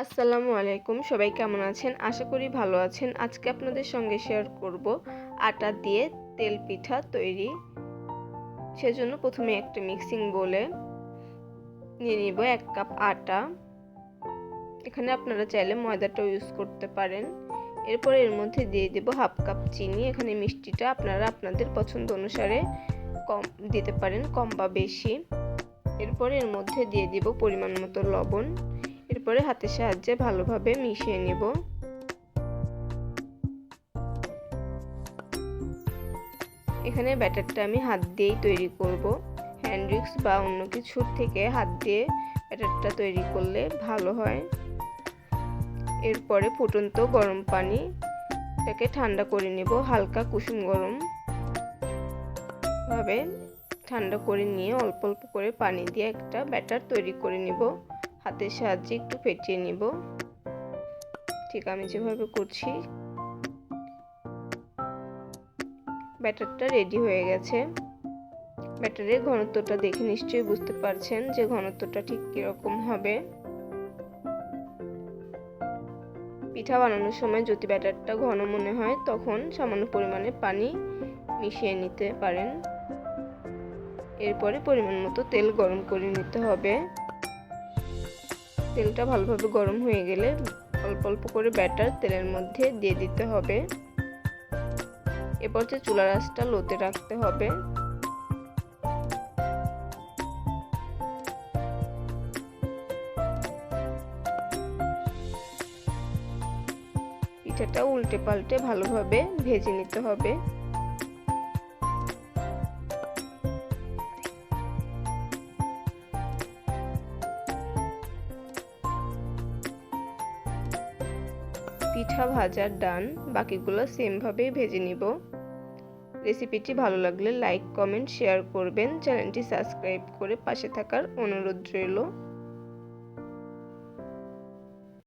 আসসালামু আলাইকুম, সবাই কেমন আছেন? আশা করি ভালো আছেন। আজকে আপনাদের সঙ্গে শেয়ার করব আটা দিয়ে তেল পিঠা তৈরি। সেজন্য প্রথমে একটা মিক্সিং বোলে নিয়ে নিব 1 কাপ আটা। এখানে আপনারা চাইলে ময়দাটাও ইউজ করতে পারেন। এরপর এর মধ্যে দিয়ে দেব হাফ কাপ চিনি। এখানে মিষ্টিটা আপনারা আপনাদের পছন্দ অনুসারে কম দিতে পারেন, কম বা বেশি। এরপর এর মধ্যে দিয়ে দিব পরিমাণ মতো লবণ। এরপরে হাতের সাহায্যে ভালোভাবে মিশিয়ে নেব। এখানে ব্যাটারটা আমি হাত দিয়েই তৈরি করব। হ্যান্ড উইক্স বা অন্য কিছুর থেকে হাত দিয়ে ব্যাটারটা তৈরি করলে ভালো হয়। এরপরে ফুটন্ত গরম পানিটাকে ঠান্ডা করে নেব, হালকা কুসুম গরম ভাবে ঠান্ডা করে নিয়ে অল্প অল্প করে পানি দিয়ে একটা ব্যাটার তৈরি করে নেব। হাতের সাহায্যে একটু ফেটিয়ে নিব, ঠিক আমি যেভাবে করছি। ব্যাটারটা রেডি হয়ে গেছে। ব্যাটারের ঘনত্বটা দেখে নিশ্চয়ই বুঝতে পারছেন যে ঘনত্বটা ঠিক কিরকম হবে। পিঠা বানানোর সময় যদি ব্যাটারটা ঘন মনে হয় তখন সামান্য পরিমাণে পানি মিশিয়ে নিতে পারেন। এরপরে পরিমাণ মতো তেল গরম করে নিতে হবে। তেলটা ভালোভাবে গরম হয়ে গেলে অল্প অল্প করে ব্যাটার তেলের মধ্যে দিয়ে দিতে হবে। এরপর চুলার আঁচটা লোতে রাখতে হবে। পিঠাটা উল্টে পাল্টে ভালোভাবে ভেজে নিতে হবে। পিঠা ভাজার ডান, বাকিগুলো সেম ভাবেই ভেজে নিব। রেসিপিটি ভালো লাগলে লাইক, কমেন্ট, শেয়ার করবেন। চ্যানেলটি সাবস্ক্রাইব করে পাশে থাকার অনুরোধ রইল।